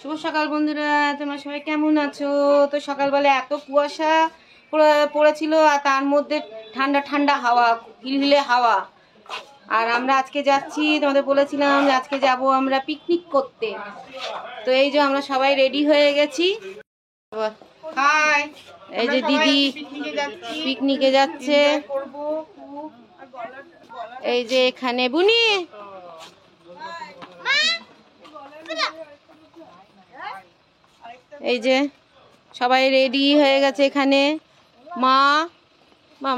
শুভ সকাল বন্ধুরা, তোমরা সবাই কেমন আছো? তো সকালবেলা এত কুয়াশা পড়েছিল, আর তার মধ্যে ঠান্ডা ঠান্ডা হাওয়া, হিলহিলে হাওয়া। আর আমরা আজকে যাচ্ছি, তোমাদের বলেছিলাম যে আজকে যাব আমরা পিকনিক করতে। তো এই যে আমরা সবাই রেডি হয়ে গেছি। হাই, এই যে দিদি পিকনিকে যাচ্ছে। এই যে এখানে বুনি, এই যে সবাই রেডি হয়ে গেছে এখানে।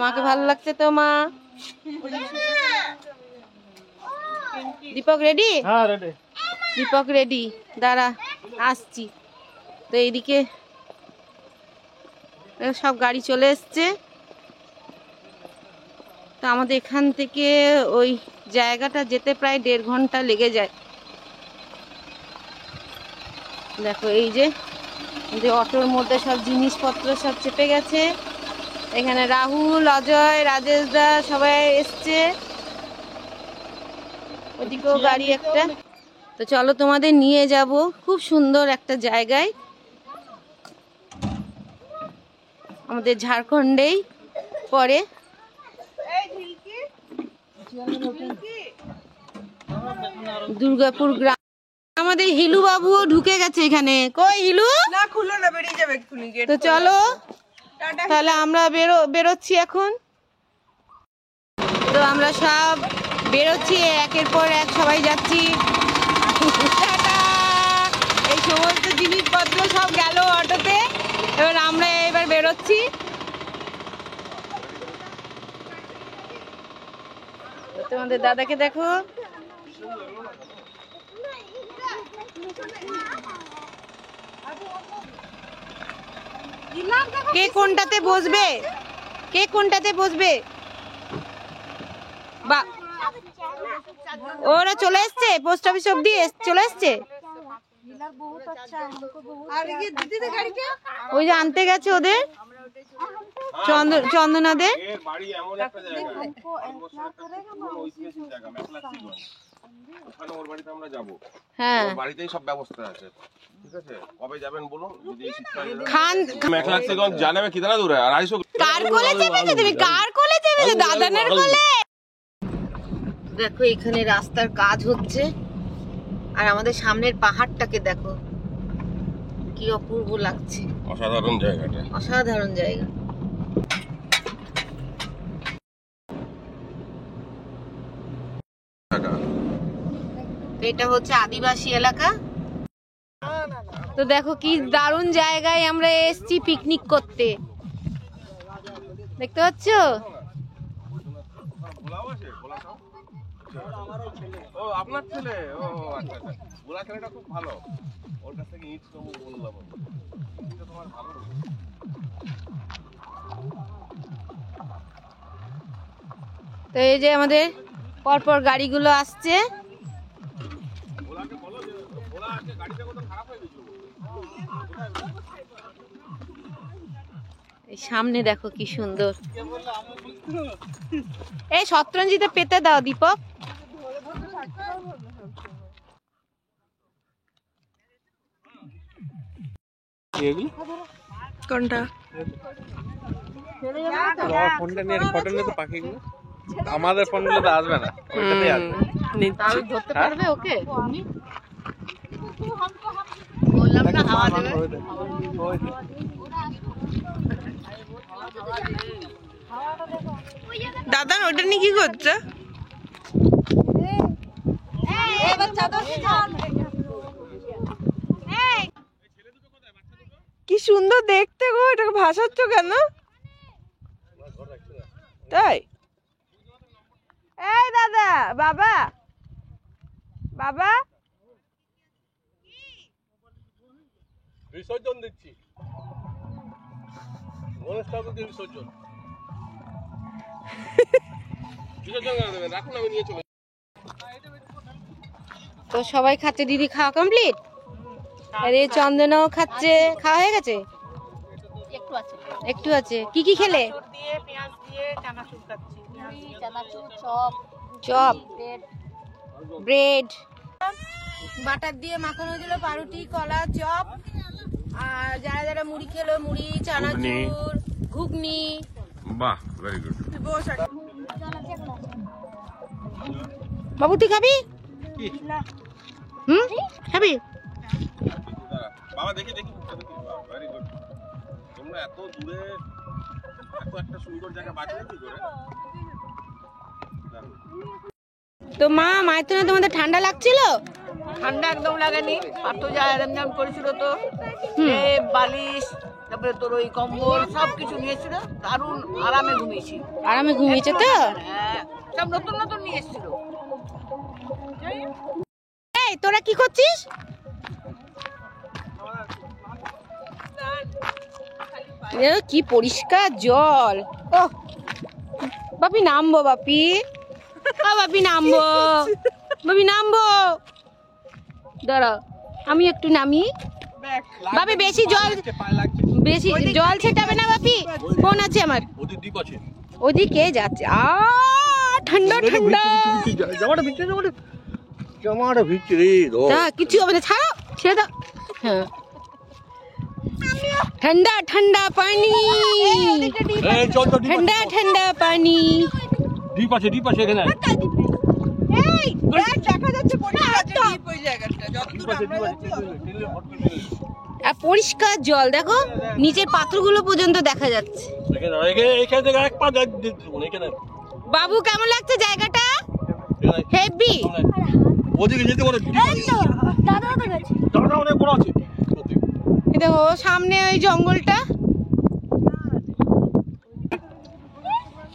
মাকে ভালো লাগছে তো? মা দীপক রেডি? হ্যাঁ রেডি। দীপক রেডি, দাঁড়া আসছি। তো এইদিকে সব গাড়ি চলে এসছে। তো আমাদের এখান থেকে ওই জায়গাটা যেতে প্রায় 1.5 ঘন্টা লেগে যায়। দেখো এই যে অটোর মধ্যে সব জিনিসপত্র সব চেপে গেছে। এখানে রাহুল, অজয়, রাজেশ দা সবাই এসছে। ওদিকেও গাড়ি একটা। তো চলো তোমাদের নিয়ে যাব খুব সুন্দর একটা জায়গায়, আমাদের ঝাড়খণ্ডেই পড়ে। দুর্গাপুর গ্রাম। আমাদের হিলু বাবুও ঢুকে গেছে এখানে। কই হিলু? না খুলো না, বেরিয়ে যাবে এক্ষুনি গেট। তো চলো তাহলে আমরা বেরোচ্ছি এখন। তো আমরা সব বেরোচ্ছি, একের পর এক সবাই যাচ্ছি। এই সমস্ত জিনিসপত্র সব গেল অটোতে, এবার আমরা বেরোচ্ছি। তোমাদের দাদাকে দেখো, কে কোনটাতে বসবে, কে কোনটাতে বসবে? বা ওরা চলে এসছে, পোস্ট অফিস অব্দি চলে এসছে। ওই যে আনতে গেছে ওদের চন্দনাদের। হ্যাঁ, বাড়িতেই সব ব্যবস্থা আছে। ঠিক আছে, কবে যাবেন বলুন? যদি খান মেখলাক্সিগঞ্জ জানাবে কিতনা দূর है? 250 কার কোলে চেপেছে তুমি? কার কোলে চেপেছে? দাদানের কোলে। দেখো এখানে রাস্তার কাজ হচ্ছে, আর আমাদের সামনের পাহাড়টাকে দেখো কি অপূর্ব লাগছে। অসাধারণ জায়গাটা, অসাধারণ জায়গা। এটা হচ্ছে আদিবাসী এলাকা। তো দেখো কি দারুণ জায়গায় আমরা এসেছি পিকনিক করতে, দেখতে পাচ্ছ? ও আপনার ছেলে? ও আচ্ছা আচ্ছা, গোলা ছেলেটা খুব ভালো। ওর কাছ থেকে ইট সব বললাম। এটা তোমার ভালো। তো এই যে আমাদের পরপর গাড়িগুলো আসছে। এই সামনে দেখো কি সুন্দর। এই শতরঞ্জিতে পেতে দাও দীপক। কোনটা? ফোনটা নিয়ে ফটো নিতে পাখিগুলো আমাদের ফোনগুলো তো আসবে না, ওইটাতেই আসবে। তাহলে ধরতে পারবে ওকে? বললাম না হাওয়া দেবে। দাদা ওটা নিয়ে কি করছে? কি সুন্দর দেখতে গো, এটাকে ভাসাচ্ছ কেন? তাই এই দাদা, বাবা বাবা বিসর্জন দিচ্ছি, গণেশ ঠাকুরকে বিসর্জন। বিসর্জন করে দেবেন, রাখুন আমি নিয়ে চলে। তো সবাই খাচ্ছে, দিদি খাওয়া কমপ্লিট। আরে চন্দনাও খাচ্ছে। খাওয়া হয়ে গেছে? একটু আছে, একটু আছে। কি কি খেলে? পেঁয়াজ দিয়ে চানাচুর খাচ্ছি। Chop, bread. বাটার দিয়ে মাখানো হয়েছিল পাউরুটি, কলা, চপ, আর যারা যারা মুড়ি খেলো মুড়ি, চানাচুর, ঘুগনি। বাহ, ভেরি গুড। বাবু তুই খাবি? খাবি? বাবা দেখি দেখি ভেরি গুড। তোমরা এত দূরে এত একটা সুন্দর জায়গা বাঁচলে কি করে? তো মা, মায়ের তো তোমাদের ঠান্ডা লাগছিল? ঠান্ডা একদম লাগেনি। পার্থ যা অ্যারেঞ্জমেন্ট করেছিল তো, বালিশ, তারপরে তোর ওই কম্বল সবকিছু নিয়েছিল, দারুণ আরামে ঘুমিয়েছি। আরামে ঘুমিয়েছে তো? হ্যাঁ, সব নতুন নতুন নিয়ে এসেছিল। এই তোরা কি করছিস? কি পরিষ্কার জল। ও বাপি নামবো, বাপি বাপি নামবো, বাপি নামবো, দাঁড়া আমি একটু নামি। বাপি বেশি জল ছেটাবে না বাপি, ফোন আছে আমার। ওদিকে যাচ্ছে। ঠান্ডা ঠান্ডা, কিছু হবে না, ছাড়ো, ছেড়ে দাও। হ্যাঁ, ঠান্ডা ঠান্ডা পানি, ঠান্ডা ঠান্ডা পানি। ডিপ আছে এখানে। আর পরিষ্কার জল, দেখো নিচের পাথরগুলো পর্যন্ত দেখা যাচ্ছে। বাবু কেমন লাগছে জায়গাটা? হেভি। দেখো সামনে ওই জঙ্গলটা,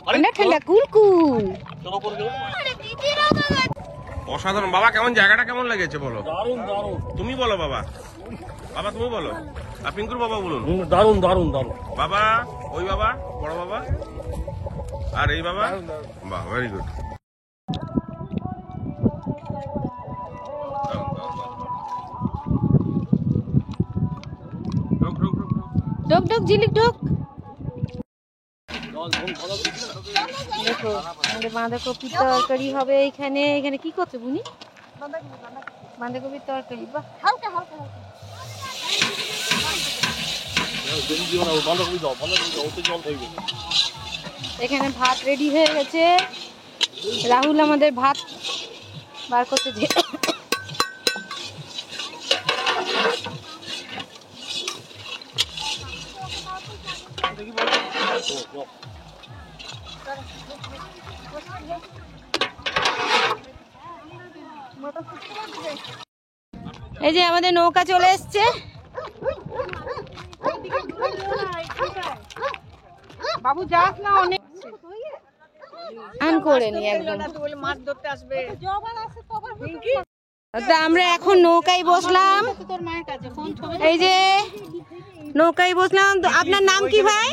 ঠান্ডা ঠান্ডা, কুল কুল। অসাধারণ। বাবা কেমন, জায়গাটা কেমন লেগেছে বলো? তুমি বলো বাবা, বাবা তুমি বলো, আর পিঙ্কুর বাবা বলুন। দারুন দারুন দারুন। বাবা, ওই বাবা, বড় বাবা, আর এই বাবা। বাহ, ভেরি গুড। ঢোক ঢোক ঝিলিক ঢোক। দেখো আমাদের বাঁধাকপির তরকারি হবে এখানে। এখানে কি করছো বুনি? বাঁধাকপির তরকারি। বাহ, এখানে ভাত রেডি হয়ে গেছে। রাহুল আমাদের ভাত বার করতে যে এই যে আমাদের নৌকা চলে এসছে। বাবু যাস না, অনেক আন করে নি একদম। মাছ ধরতে আসবে। তা আমরা এখন নৌকায় বসলাম। এই যে নৌকায় বসলাম। তো আপনার নাম কি ভাই?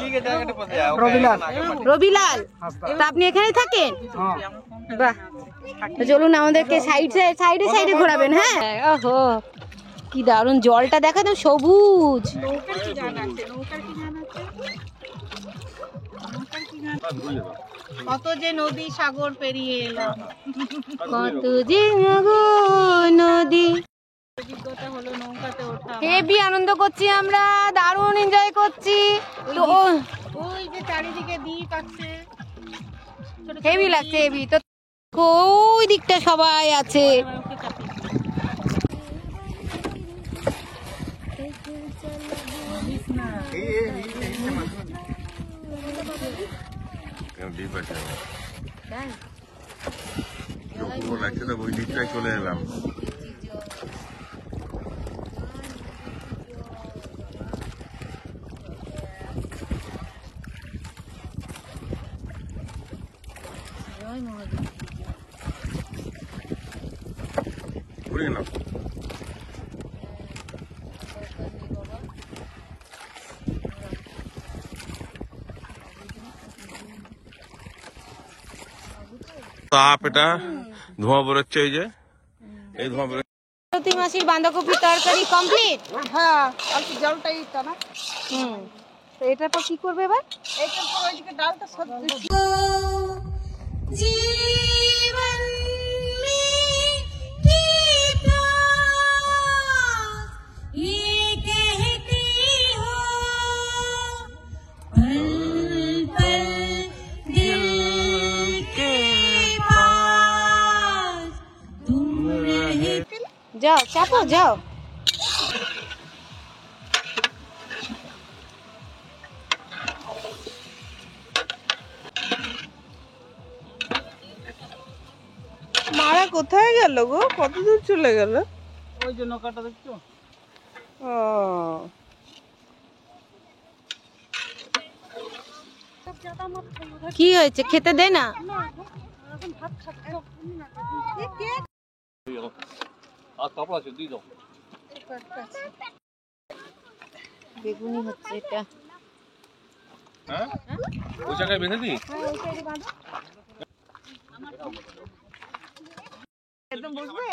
রবিলাল। তা আপনি এখানে থাকেন? বাহ, চলুন আমাদেরকে সাইডে ঘোরাবেন। হ্যাঁ, ওহো কি দারুণ, জলটা দেখা তো সবুজ। কত যে নদী সাগর পেরিয়ে এলাম, কত যে নদী। অভিজ্ঞতা হলো নৌকাতে ওঠা। হেভি আনন্দ করছি আমরা, দারুণ এনজয় করছি। তো ওই যে চারিদিকে দ্বীপ আছে, হেভি লাগছে, হেভি। তো ওই দিকটা সবাই আছে। ডিপ আছে, লাগছে তো, ওই ডিপটাই চলে এলাম। ঘুরে গেলাম। তাপ, এটা ধোঁয়া বেরোচ্ছে, এই যে এই ধোঁয়া বেরোচ্ছে। সরস্বতী মাসির বাঁধাকপি তরকারি কমপ্লিট। হ্যাঁ, অল্প জলটাই তো না। তো এটার পর কি করবে এবার? এইটার পর ওইদিকে ডালটা সব জীবন में চাপো যাও। মারা কোথায় গেল গো? কত দূর চলে গেল? ওই যে নৌকাটা দেখছো? ও কি হয়েছে, খেতে দে না। বেগুনি হচ্ছে এটা। হ্যাঁ ওই জায়গায় বেঁধে দিই। একদম বসবে?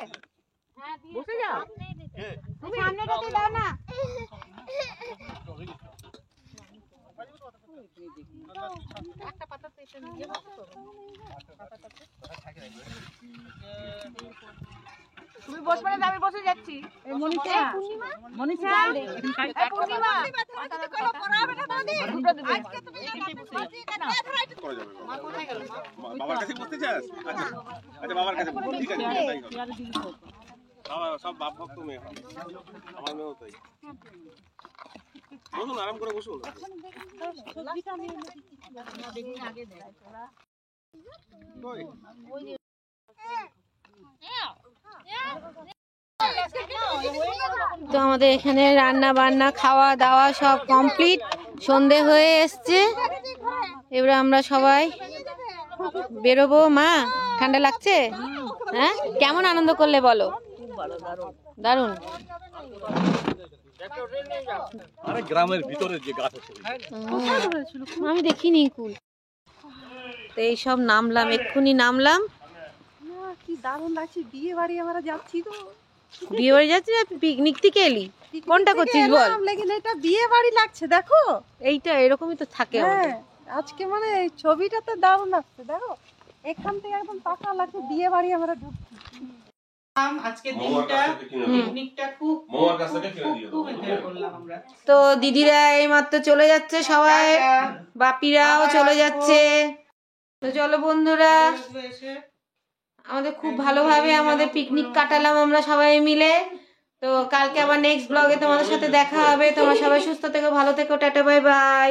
বসে যাও। সামনেটাতে দাও না। তুমি বসবে না, আমি বসে যাচ্ছি। মনীষা, মনীষা, পূর্ণিমা, দুটো দিদি। করা যাবে বাবার কাছে বসতে চাস? আচ্ছা আচ্ছা বাবার কাছে বস। ঠিক আছে তাই করো। বাবা সব বাপ ভক্ত মেয়ে হবে। আমার মেয়েও তাই। বসুন আরাম করে বসুন। তো আমাদের এখানে রান্না বান্না খাওয়া দাওয়া সব কমপ্লিট, সন্ধে হয়ে এসছে। এবার আমরা সবাই বেরোবো। মা ঠান্ডা লাগছে? হ্যাঁ কেমন আনন্দ করলে বলো? দারুণ। আরে গ্রামের ভিতরে যে গাছ আছে আমি দেখিনি কুল। তো এইসব নামলাম, এক্ষুনি নামলাম। কি দারুণ লাগছে, বিয়ে বাড়ি আমরা যাচ্ছি তো। বিয়ে বাড়ি যাচ্ছি না পিকনিক থেকে এলি? কোনটা করছিস বল? লেকিন এটা বিয়ে বাড়ি লাগছে, দেখো। এইটা এরকমই তো থাকে আমাদের। হ্যাঁ আজকে মানে এই ছবিটা তো দারুণ লাগছে, দেখো এখান থেকে একদম পাকা লাগছে বিয়ে বাড়ি আমরা ঢুকছি। আজকে মৌয়ার দিনটা কাছ থেকে কিনে দিও। পিকনিকটা খুব মৌয়ার কাছ থেকে কিনে দিয়ে খুব দেবো। এনজয় করলাম আমরা। তো দিদিরা এইমাত্র চলে যাচ্ছে, সবাই বাপিরাও চলে যাচ্ছে। তো চলো বন্ধুরা, এসে আমাদের খুব ভালোভাবে আমাদের পিকনিক কাটালাম আমরা সবাই মিলে। তো কালকে আবার নেক্সট ব্লগে তোমাদের সাথে দেখা হবে। তোমরা সবাই সুস্থ থেকো, ভালো থেকো, টাটা বাই বাই।